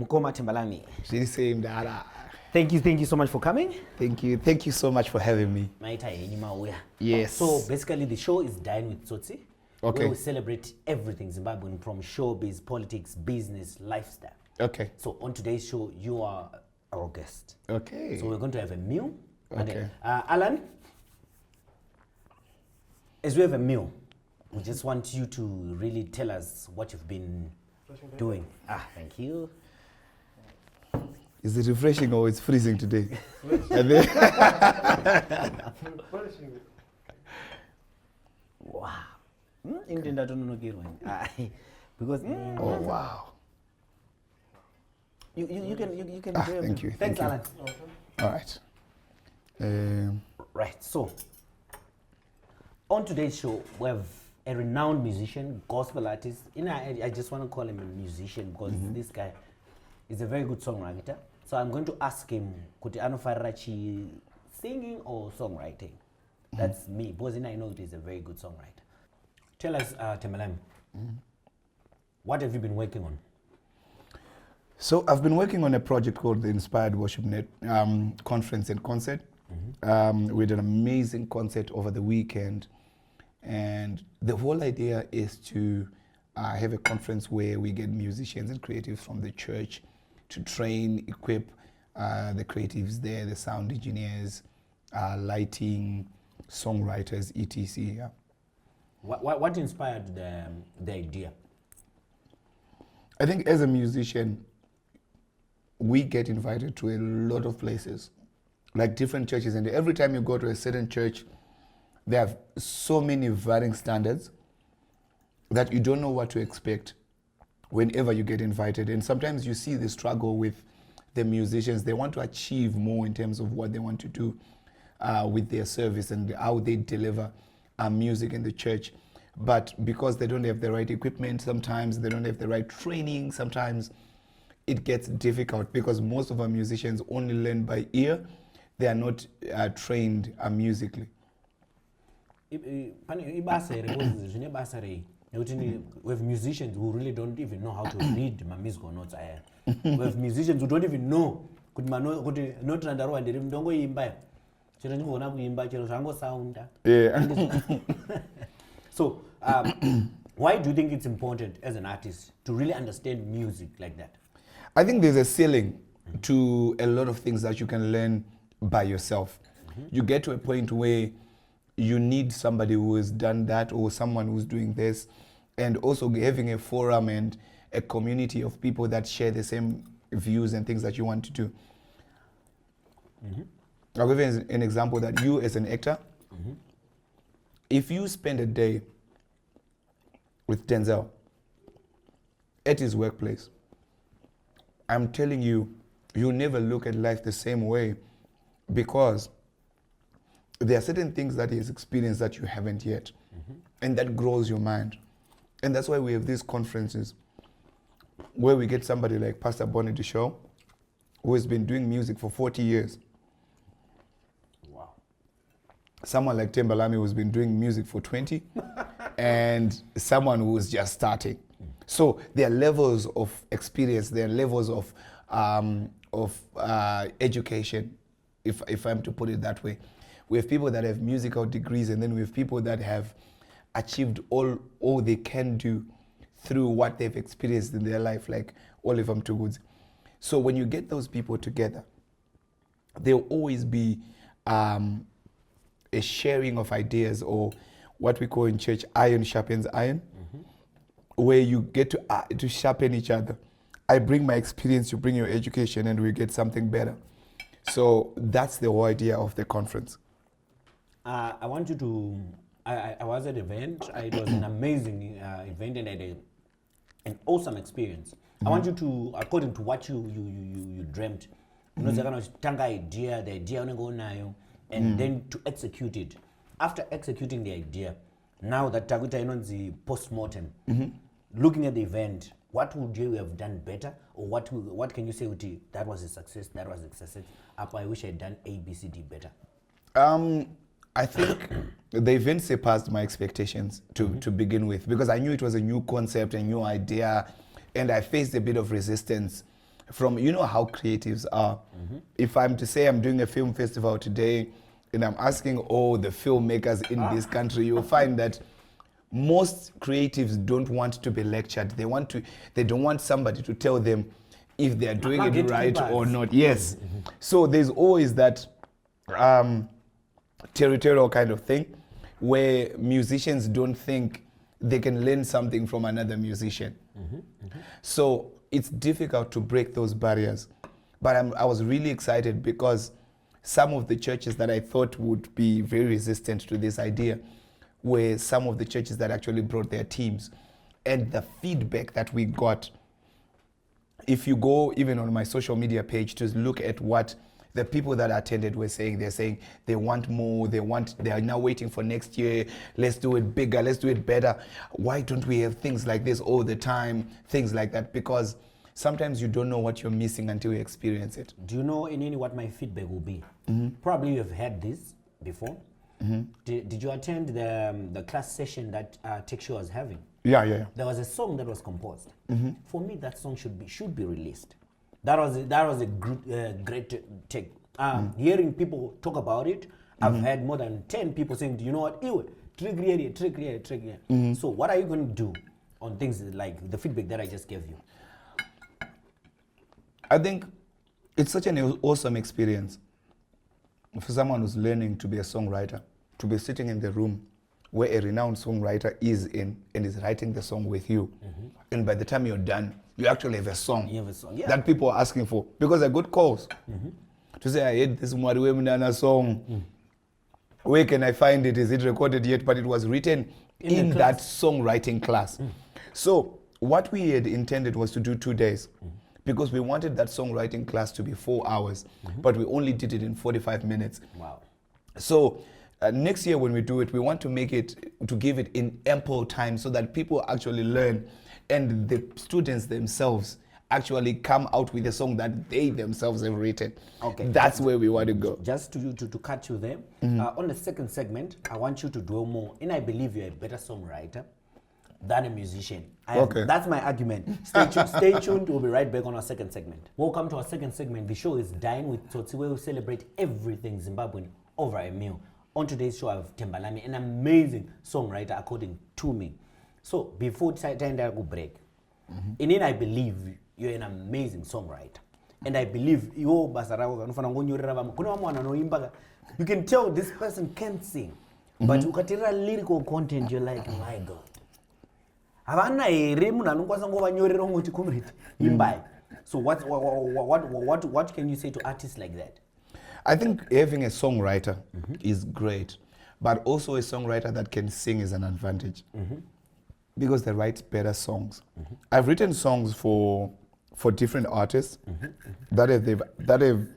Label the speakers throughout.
Speaker 1: Mukoma TEMBALAMI.
Speaker 2: She's the same, Dada.
Speaker 1: Thank you so much for coming.
Speaker 2: Thank you so much for having me.
Speaker 1: Yes. So basically the show is Dine with Tsotsi.
Speaker 2: Okay.
Speaker 1: Where we celebrate everything Zimbabwean, from showbiz, politics, business, lifestyle.
Speaker 2: Okay.
Speaker 1: So on today's show, you are our guest.
Speaker 2: Okay.
Speaker 1: So we're going to have a meal.
Speaker 2: Okay.
Speaker 1: Alan, as we have a meal, we just want you to really tell us what you've been doing. Thank you.
Speaker 2: Is it refreshing or it's freezing today?
Speaker 1: Wow. Because
Speaker 2: oh wow.
Speaker 1: You can
Speaker 2: thank you.
Speaker 1: Thanks, Alan.
Speaker 2: All right.
Speaker 1: Right. So on today's show, we have a renowned musician, gospel artist. I just want to call him a musician because this guy is a very good songwriter. So I'm going to ask him, kuti anofarira singing or songwriting? That's me, because I know he's a very good songwriter. Tell us, TEMBALAMI, what have you been working on?
Speaker 2: So I've been working on a project called the Inspired Worship Net Conference and Concert. We did an amazing concert over the weekend, and the whole idea is to have a conference where we get musicians and creatives from the church to train, equip the creatives there, the sound engineers, lighting, songwriters, etc. Yeah.
Speaker 1: What inspired the idea?
Speaker 2: I think as a musician, we get invited to a lot of places, like different churches, and every time you go to a certain church, they have so many varying standards that you don't know what to expect whenever you get invited. And sometimes you see the struggle with the musicians. They want to achieve more in terms of what they want to do with their service and how they deliver music in the church. But because they don't have the right equipment, sometimes they don't have the right training, sometimes it gets difficult because most of our musicians only learn by ear. They are not trained musically.
Speaker 1: We have musicians who really don't even know how to read my musical notes. We have musicians who don't even know.
Speaker 2: Yeah.
Speaker 1: So, why do you think it's important as an artist to really understand music like that?
Speaker 2: I think there's a ceiling to a lot of things that you can learn by yourself. You get to a point where you need somebody who has done that or someone who's doing this, and also having a forum and a community of people that share the same views and things that you want to do. I'll give you an example that you as an actor, if you spend a day with Denzel at his workplace, I'm telling you, you'll never look at life the same way, because there are certain things that he has experienced that you haven't yet, and that grows your mind. And that's why we have these conferences where we get somebody like Pastor Bonnie to show, who has been doing music for 40 years.
Speaker 1: Wow.
Speaker 2: Someone like TEMBALAMI who's been doing music for 20, and someone who's just starting. So there are levels of experience, there are levels of education, if I'm to put it that way. We have people that have musical degrees, and then we have people that have achieved all they can do through what they've experienced in their life, like Oliver Mtugudzi. So when you get those people together, there'll always be a sharing of ideas, or what we call in church, iron sharpens iron, where you get to sharpen each other. I bring my experience, you bring your education, and we get something better. So that's the whole idea of the conference.
Speaker 1: I want you to, I was at an event, it was an amazing event, and I had an awesome experience. I want you to, according to what you dreamt, you know, the idea and then to execute it. After executing the idea, now that Taguta the post-mortem, looking at the event, what would you have done better, or what can you say, that was a success, that was a success, I wish I had done A, B, C, D better?
Speaker 2: I think the event surpassed my expectations to begin with, because I knew it was a new concept, a new idea, and I faced a bit of resistance from, you know how creatives are. If I'm to say I'm doing a film festival today and I'm asking all the filmmakers in this country, you'll find that most creatives don't want to be lectured. They don't want somebody to tell them if they're doing it right or not. Yes. So there's always that territorial kind of thing where musicians don't think they can learn something from another musician. So it's difficult to break those barriers. But I was really excited because some of the churches that I thought would be very resistant to this idea were some of the churches that actually brought their teams. And the feedback that we got, if you go even on my social media page to look at what the people that attended were saying, they're saying they want more, they are now waiting for next year, let's do it bigger, let's do it better. Why don't we have things like this all the time, things like that? Because sometimes you don't know what you're missing until you experience it.
Speaker 1: Do you know in any what my feedback will be? Probably you have had this before. Did you attend the class session that Texture was having?
Speaker 2: Yeah.
Speaker 1: There was a song that was composed. For me, that song should be released. That was a great take. Hearing people talk about it, I've had more than 10 people saying, "Do you know what? Ewe, trick here." So what are you going to do on things like the feedback that I just gave you?
Speaker 2: I think it's such an awesome experience for someone who's learning to be a songwriter, to be sitting in the room where a renowned songwriter is in and is writing the song with you. And by the time you're done, you actually have a song, that people are asking for. Because I got calls to say, I heard this Mwariwe Mnana song. Where can I find it? Is it recorded yet? But it was written in that songwriting class. So what we had intended was to do 2 days. Because we wanted that songwriting class to be 4 hours, but we only did it in 45 minutes.
Speaker 1: Wow.
Speaker 2: So next year when we do it, we want to give it in ample time so that people actually learn and the students themselves actually come out with a song that they themselves have written. Okay. That's where we want to go.
Speaker 1: Just to cut you there, on the second segment, I want you to dwell more, and I believe you're a better songwriter than a musician. That's my argument. Stay tuned. We'll be right back on our second segment. Welcome to our second segment. The show is Dine with Tsotsi, where we celebrate everything Zimbabwean over a meal. On today's show, I have Tembalami, an amazing songwriter according to me. So before Tenda go break, in it I believe you're an amazing songwriter. And I believe you can tell this person can't sing. But you can lyrical content, you're like, my God. So what can you say to artists like that?
Speaker 2: I think having a songwriter is great, but also a songwriter that can sing is an advantage because they write better songs. I've written songs for different artists that have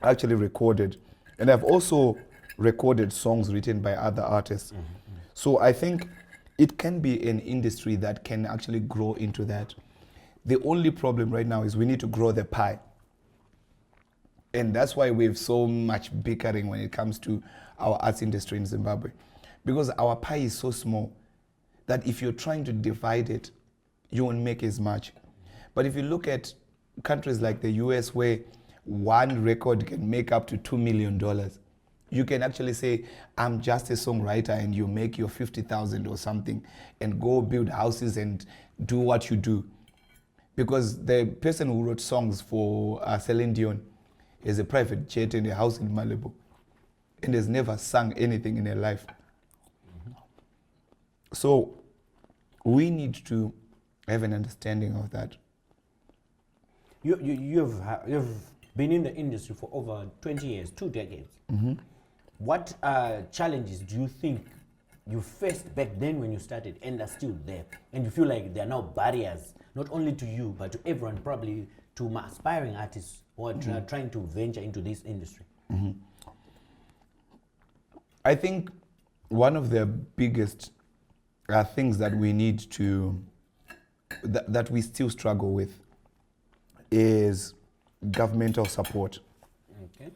Speaker 2: actually recorded, and I've also recorded songs written by other artists. So I think it can be an industry that can actually grow into that. The only problem right now is we need to grow the pie. And that's why we have so much bickering when it comes to our arts industry in Zimbabwe. Because our pie is so small that if you're trying to divide it, you won't make as much. But if you look at countries like the US where one record can make up to $2 million, you can actually say, I'm just a songwriter, and you make your 50,000 or something and go build houses and do what you do. Because the person who wrote songs for Celine Dion is a private jet and a house in Malibu and has never sung anything in her life. So we need to have an understanding of that.
Speaker 1: You've been in the industry for over 20 years, 2 decades. What challenges do you think you faced back then when you started and are still there? And you feel like there are now barriers, not only to you, but to everyone, probably to aspiring artists who are trying to venture into this industry?
Speaker 2: I think one of the biggest things that we need to, that we still struggle with is governmental support.
Speaker 1: Okay.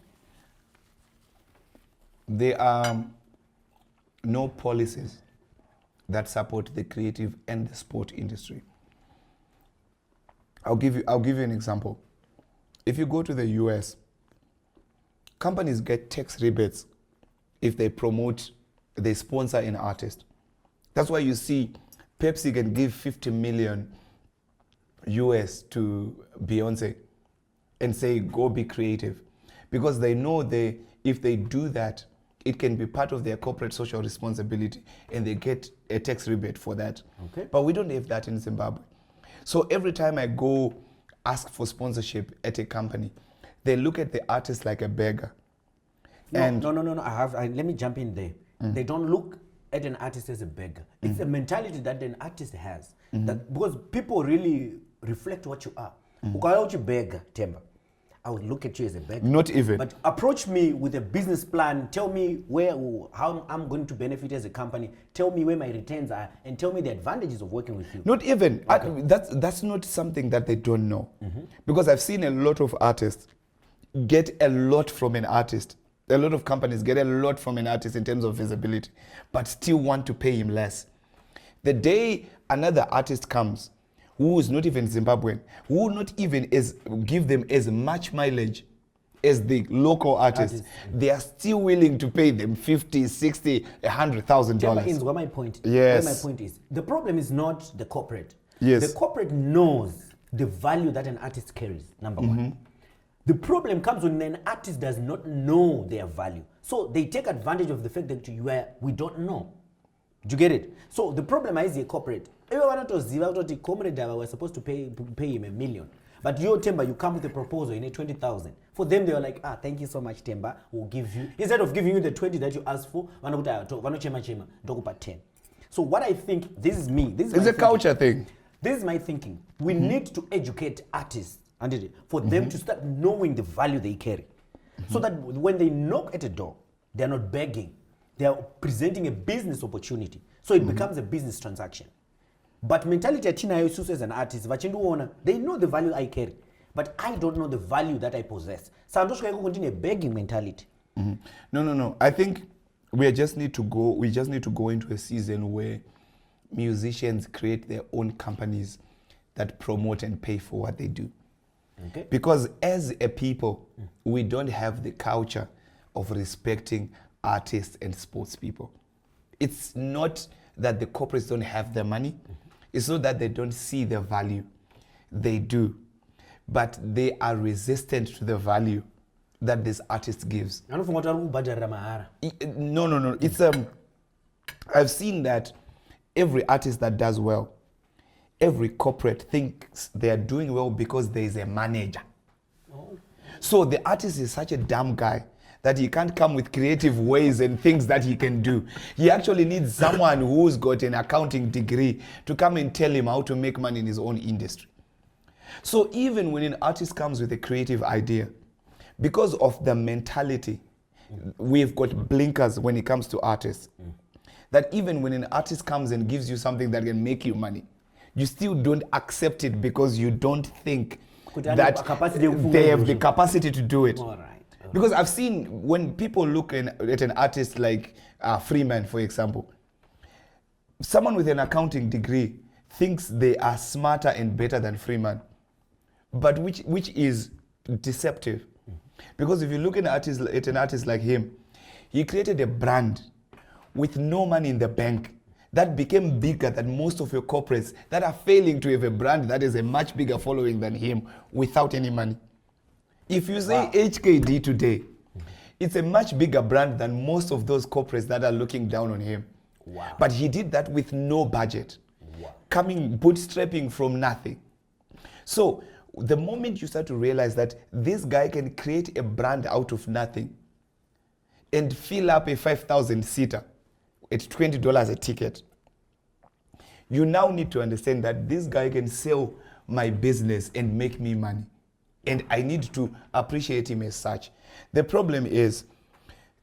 Speaker 2: There are no policies that support the creative and the sport industry. I'll give you an example. if you go to the US, companies get tax rebates if they sponsor an artist. That's why you see Pepsi can give 50 million US to Beyonce and say, go be creative. Because they know if they do that, it can be part of their corporate social responsibility and they get a tax rebate for that.
Speaker 1: Okay.
Speaker 2: But we don't have that in Zimbabwe. So every time I go ask for sponsorship at a company, they look at the artist like a beggar.
Speaker 1: No,
Speaker 2: And
Speaker 1: no. Let me jump in there. They don't look at an artist as a beggar. It's a mentality that an artist has. That because people really reflect what you are. Ukaya uchi beggar, Temba, I would look at you as a beggar.
Speaker 2: not even.
Speaker 1: But approach me with a business plan. Tell me how I'm going to benefit as a company. Tell me where my returns are, and tell me the advantages of working with you.
Speaker 2: Not even. That's not something that they don't know. Because I've seen a lot of artists get a lot from an artist. A lot of companies get a lot from an artist in terms of visibility, but still want to pay him less. The day another artist comes who is not even Zimbabwean, who will not even give them as much mileage as the local artists, they are still willing to pay them 50, 60, $100,000.
Speaker 1: Where my point?
Speaker 2: Yes.
Speaker 1: Where my point is, the problem is not the corporate.
Speaker 2: Yes.
Speaker 1: The corporate knows the value that an artist carries. Number one. The problem comes when an artist does not know their value. So they take advantage of the fact that we don't know. Do you get it? So the problem is the corporate. Everyone knows the comrade were supposed to pay him $1 million. But your Temba, you come with a proposal in a 20,000. For them, they were like, thank you so much, Temba. We'll give you, instead of giving you the 20 that you asked for, 10. So what I think, this is me. It's
Speaker 2: a culture thing.
Speaker 1: This is my thinking. We need to educate artists for them to start knowing the value they carry. So that when they knock at a door, they're not begging. They are presenting a business opportunity. So it becomes a business transaction. But mentality at Tina as an artist, they know the value I carry. But I don't know the value that I possess. So I'm just going to continue a begging mentality.
Speaker 2: No. I think we just need to go into a season where musicians create their own companies that promote and pay for what they do.
Speaker 1: Okay.
Speaker 2: Because as a people, we don't have the culture of respecting artists and sports people. It's not that the corporates don't have the money. It's not that they don't see the value. They do. But they are resistant to the value that this artist gives. No. It's I've seen that every artist that does well, every corporate thinks they are doing well because there is a manager. So the artist is such a dumb guy that he can't come with creative ways and things that he can do. He actually needs someone who's got an accounting degree to come and tell him how to make money in his own industry. So even when an artist comes with a creative idea, because of the mentality, we've got blinkers when it comes to artists. That even when an artist comes and gives you something that can make you money, you still don't accept it because you don't think that they have the capacity to do it.
Speaker 1: All right.
Speaker 2: Because I've seen when people look at an artist like Freeman, for example, someone with an accounting degree thinks they are smarter and better than Freeman, but which is deceptive. Because if you look at an artist like him, he created a brand with no money in the bank that became bigger than most of your corporates that are failing to have a brand that is a much bigger following than him without any money. If you say HKD today, it's a much bigger brand than most of those corporates that are looking down on him.
Speaker 1: Wow.
Speaker 2: But he did that with no budget, bootstrapping from nothing. So the moment you start to realize that this guy can create a brand out of nothing and fill up a 5,000 seater at $20 a ticket, you now need to understand that this guy can sell my business and make me money. And I need to appreciate him as such. The problem is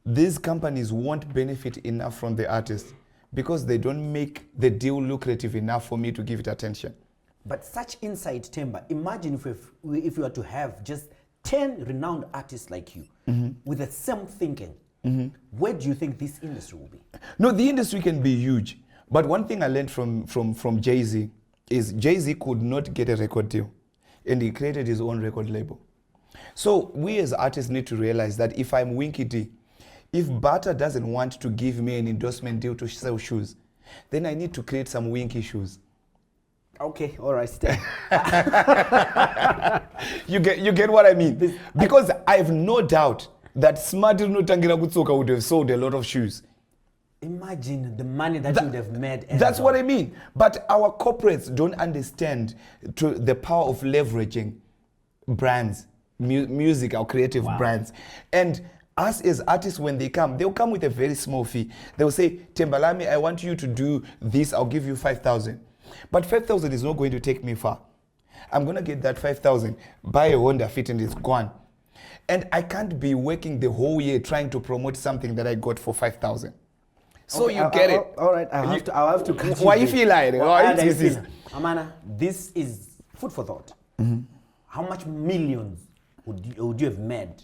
Speaker 2: these companies won't benefit enough from the artist because they don't make the deal lucrative enough for me to give it attention.
Speaker 1: But such insight, Temba, imagine if we were to have just 10 renowned artists like you with the same thinking. Where do you think this industry will be?
Speaker 2: No, the industry can be huge. But one thing I learned from Jay-Z is Jay-Z could not get a record deal. And he created his own record label. So we as artists need to realize that if I'm Winky D, if Bata doesn't want to give me an endorsement deal to sell shoes, then I need to create some Winky shoes.
Speaker 1: Okay, all right, stay.
Speaker 2: You get what I mean? Because I have no doubt that Smart Nutangira Kutsuka would have sold a lot of shoes.
Speaker 1: Imagine the money that you would have made.
Speaker 2: That's what I mean. But our corporates don't understand the power of leveraging brands, music, our creative brands. And us as artists, when they come, they'll come with a very small fee. They'll say, Tembalami, I want you to do this, I'll give you 5,000. But 5,000 is not going to take me far. I'm going to get that 5,000, buy a Honda Fit and it's gone. And I can't be working the whole year trying to promote something that I got for 5,000. So okay, you get it.
Speaker 1: All right, I'll have to cut you.
Speaker 2: Why you feel like it?
Speaker 1: Amana, this is food for thought. How much millions would you have made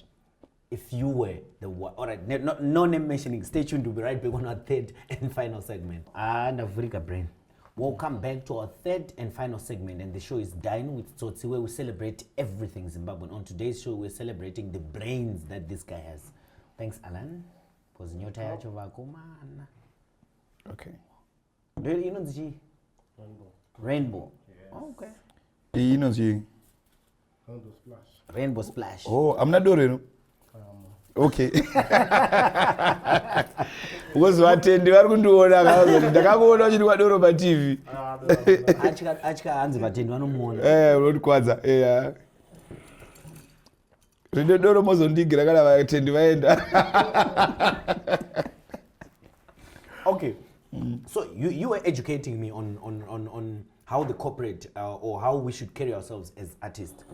Speaker 1: if you were the one? All right, no name mentioning. Stay tuned. We'll be right back on our third and final segment. And Africa Brain. Welcome back to our third and final segment, and the show is Dine with Tsotsi, where we celebrate everything Zimbabwean. On today's show, we're celebrating the brains that this guy has. Thanks, Alan. Because nyota yacho vakomana.
Speaker 2: Okay.
Speaker 1: Do you know the Rainbow?
Speaker 3: Yes.
Speaker 1: Oh, okay.
Speaker 2: You know the
Speaker 3: Rainbow Splash.
Speaker 1: Rainbow Splash.
Speaker 2: Oh, I'm not doing it. Okay. Because vatendi vari kundiona ndakakuona uchiti doro pa TV.
Speaker 1: Achika hanzi vatendi vanomuona.
Speaker 2: Unondikwadza. Rinde doro mozondigira kana vatendi vaenda.
Speaker 1: Okay. So you were educating me on how the corporate or how we should carry ourselves as artists.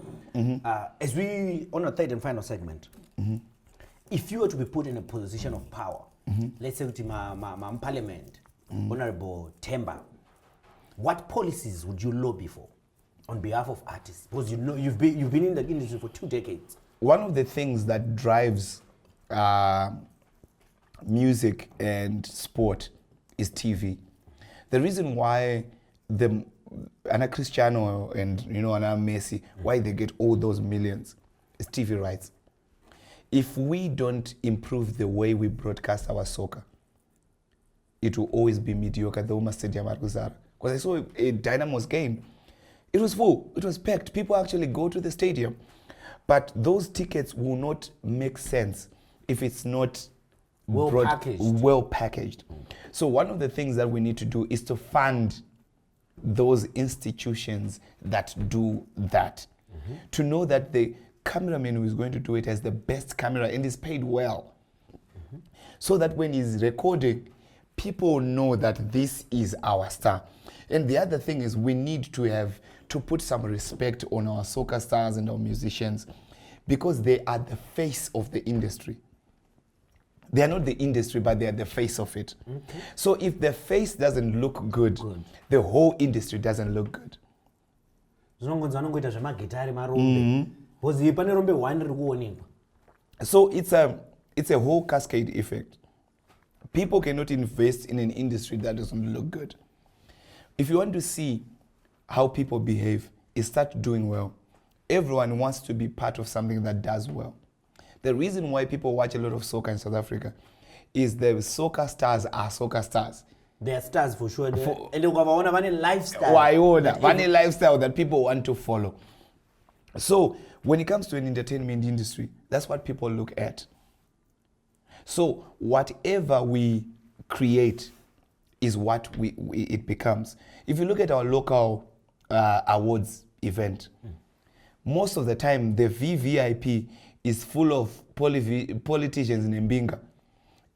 Speaker 1: As we on our third and final segment. If you were to be put in a position of power, let's say with my parliament, Honorable Temba, what policies would you lobby for on behalf of artists? Because you know you've been in the industry for 2 decades.
Speaker 2: One of the things that drives music and sport is TV. The reason why Ana Cristiano and Ana Messi, why they get all those millions is TV rights. If we don't improve the way we broadcast our soccer, it will always be mediocre. The Uma Stadium at Because I saw a Dynamo's game. It was full. It was packed. People actually go to the stadium. But those tickets will not make sense if it's not well packaged. So one of the things that we need to do is to fund those institutions that do that. To know that the cameraman who is going to do it has the best camera and is paid well. So that when he's recording, people know that this is our star. And the other thing is we need to put some respect on our soccer stars and our musicians because they are the face of the industry. They are not the industry, but they are the face of it. So if the face doesn't look good, the whole industry doesn't look good. So it's a whole cascade effect. People cannot invest in an industry that doesn't look good. If you want to see how people behave, start doing well. Everyone wants to be part of something that does well. The reason why people watch a lot of soccer in South Africa is the soccer stars are soccer stars.
Speaker 1: They are stars for sure. And they have a lifestyle.
Speaker 2: One lifestyle that people want to follow. So when it comes to an entertainment industry, that's what people look at. So whatever we create is what it becomes. If you look at our local awards event, most of the time the VVIP is full of politicians in Mbinga.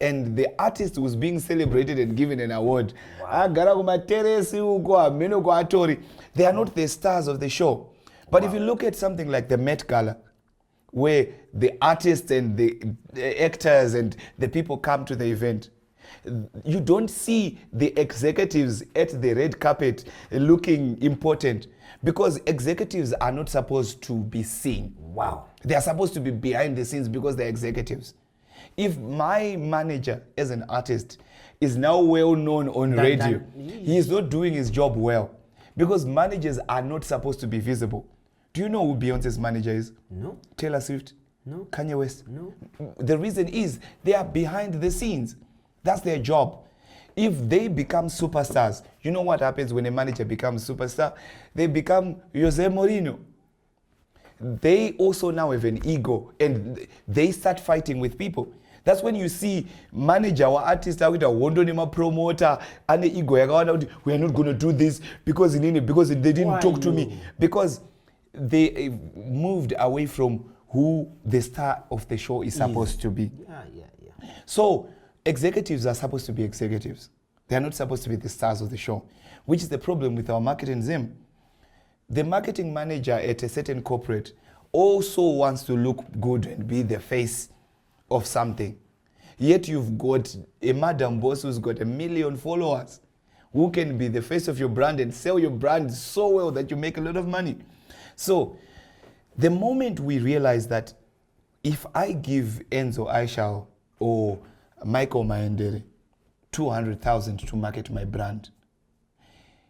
Speaker 2: And the artist who's being celebrated and given an award, they are not the stars of the show. But if you look at something like the Met Gala, where the artists and the actors and the people come to the event, you don't see the executives at the red carpet looking important because executives are not supposed to be seen.
Speaker 1: Wow.
Speaker 2: They are supposed to be behind the scenes because they're executives. If my manager as an artist is now well known on radio, he is not doing his job well because managers are not supposed to be visible. Do you know who Beyonce's manager is?
Speaker 1: No.
Speaker 2: Taylor Swift?
Speaker 1: No.
Speaker 2: Kanye West?
Speaker 1: No.
Speaker 2: The reason is they are behind the scenes. That's their job. If they become superstars, you know what happens when a manager becomes superstar? They become Jose Mourinho. They also now have an ego and they start fighting with people. That's when you see manager or artist with a wondonima promoter and the ego. We are not going to do this because they didn't talk to me. Because they moved away from who the star of the show is supposed to be.
Speaker 1: Yeah.
Speaker 2: So executives are supposed to be executives. They are not supposed to be the stars of the show, which is the problem with our marketing Zim. The marketing manager at a certain corporate also wants to look good and be the face of something. Yet you've got a madam boss who's got 1 million followers who can be the face of your brand and sell your brand so well that you make a lot of money. So the moment we realize that if I give Enzo Aishao or Michael Maendere 200,000 to market my brand,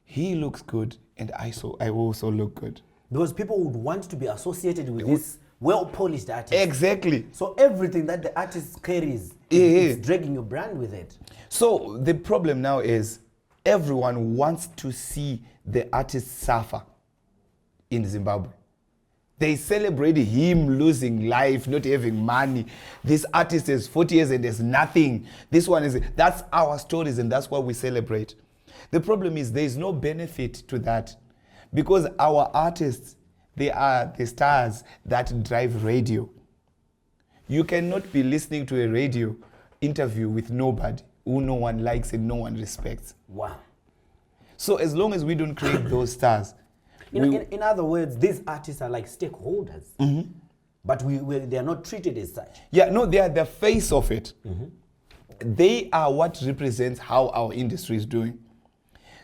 Speaker 2: he looks good and I also look good.
Speaker 1: Because people would want to be associated with this well-polished artist.
Speaker 2: Exactly.
Speaker 1: So everything that the artist carries is dragging your brand with it.
Speaker 2: So the problem now is everyone wants to see the artist suffer in Zimbabwe. They celebrate him losing life, not having money. This artist is 40 years and there's nothing. That's our stories and that's what we celebrate. The problem is there is no benefit to that because our artists, they are the stars that drive radio. You cannot be listening to a radio interview with nobody who no one likes and no one respects.
Speaker 1: Wow.
Speaker 2: So as long as we don't create those stars.
Speaker 1: In other words, these artists are like stakeholders, but they are not treated as such.
Speaker 2: Yeah, no, they are the face of it. They are what represents how our industry is doing.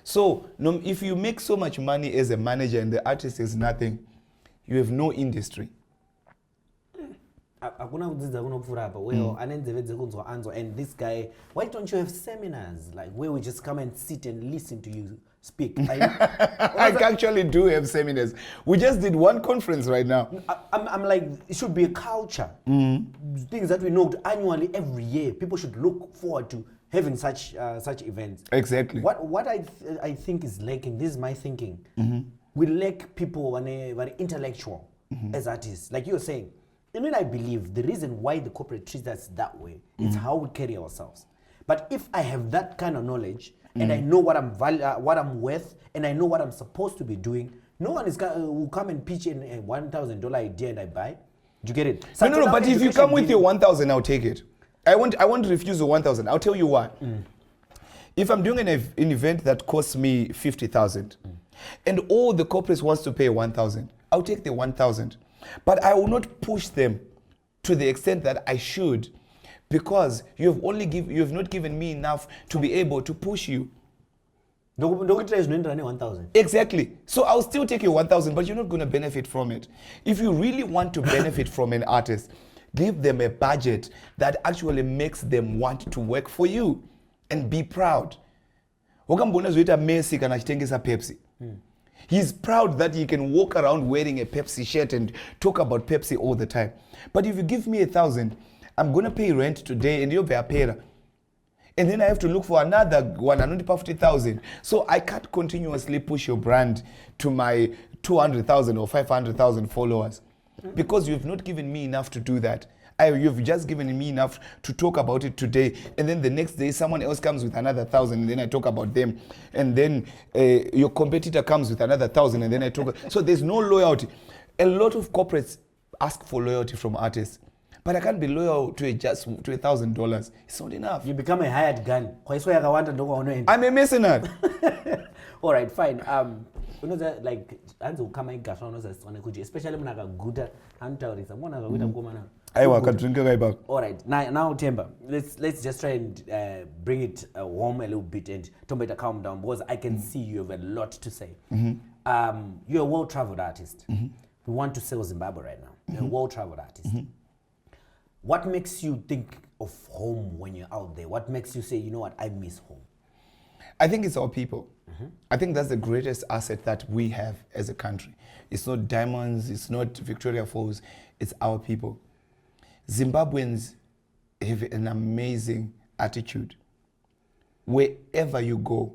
Speaker 2: So if you make so much money as a manager and the artist is nothing, you have no industry.
Speaker 1: And this guy, why don't you have seminars like where we just come and sit and listen to you speak?
Speaker 2: I actually do have seminars. We just did one conference right now.
Speaker 1: I'm like, it should be a culture. Things that we know annually every year. People should look forward to having such events.
Speaker 2: Exactly.
Speaker 1: What I think is lacking, this is my thinking, we lack people when they intellectual as artists. Like you're saying, I mean, I believe the reason why the corporate treats us that way is how we carry ourselves. But if I have that kind of knowledge and I know what I'm worth and I know what I'm supposed to be doing, no one will come and pitch in a $1,000 idea and I buy. Do you get it?
Speaker 2: No, but if you come with your 1,000, I'll take it. I won't refuse the 1,000. I'll tell you why. If I'm doing an event that costs me 50,000 and all the corporates wants to pay 1,000, I'll take the 1,000. But I will not push them to the extent that I should because you have not given me enough to be able to push you. Exactly. So I'll still take your 1,000, but you're not going to benefit from it. If you really want to benefit from an artist, give them a budget that actually makes them want to work for you and be proud. Messi kana chitengesa Pepsi. He's proud that he can walk around wearing a Pepsi shirt and talk about Pepsi all the time. But if you give me 1,000, I'm going to pay rent today and you'll pay a payer. And then I have to look for another 150,000. So I can't continuously push your brand to my 200,000 or 500,000 followers because you've not given me enough to do that. You've just given me enough to talk about it today, and then the next day someone else comes with another 1,000 and then I talk about them, and then your competitor comes with another 1,000 and then I talk. So there's no loyalty. A lot of corporates ask for loyalty from artists, but I can't be loyal to $1,000. It's not enough.
Speaker 1: You become a hired gun.
Speaker 2: I'm a mercenary.
Speaker 1: All right, fine. You know that like especially when I got good all right, now Temba, let's just try and bring it home a little bit and Tombeta calm down because I can see you have a lot to say. You're a well-traveled artist. We want to sell Zimbabwe right now. You're a well-traveled artist. What makes you think of home when you're out there? What makes you say, you know what, I miss home?
Speaker 2: I think it's our people. I think that's the greatest asset that we have as a country. It's not diamonds, it's not Victoria Falls, it's our people. Zimbabweans have an amazing attitude. Wherever you go,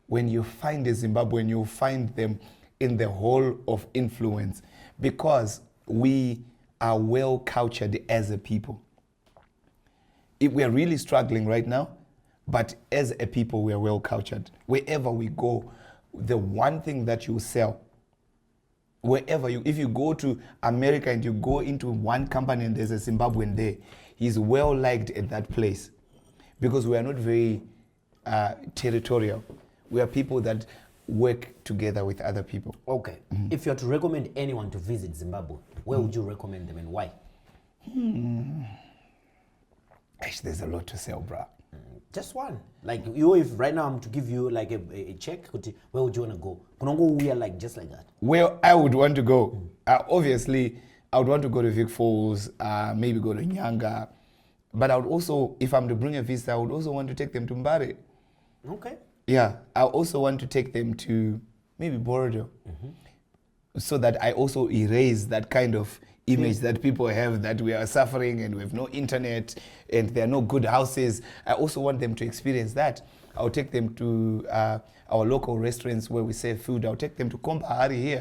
Speaker 2: when you find a Zimbabwean, you'll find them in the hall of influence because we are well cultured as a people. We are really struggling right now, but as a people, we are well cultured. Wherever we go, the one thing that you sell, if you go to America and you go into one company and there's a Zimbabwean there, he's well liked at that place because we are not very territorial. We are people that work together with other people.
Speaker 1: Okay. If you had to recommend anyone to visit Zimbabwe, where would you recommend them and why?
Speaker 2: Actually, there's a lot to sell, bro.
Speaker 1: Just one. Like you, if right now I'm to give you like a check, where would you want to go? We are like just like that.
Speaker 2: Where I would want to go, obviously, I would want to go to Vic Falls, maybe go to Nyanga. But I would also, if I'm to bring a visitor, I would also want to take them to Mbare.
Speaker 1: Okay.
Speaker 2: Yeah, I also want to take them to maybe Borodo, so that I also erase that kind of image that people have that we are suffering and we have no internet and there are no good houses. I also want them to experience that. I'll take them to our local restaurants where we serve food. I'll take them to Kombahari here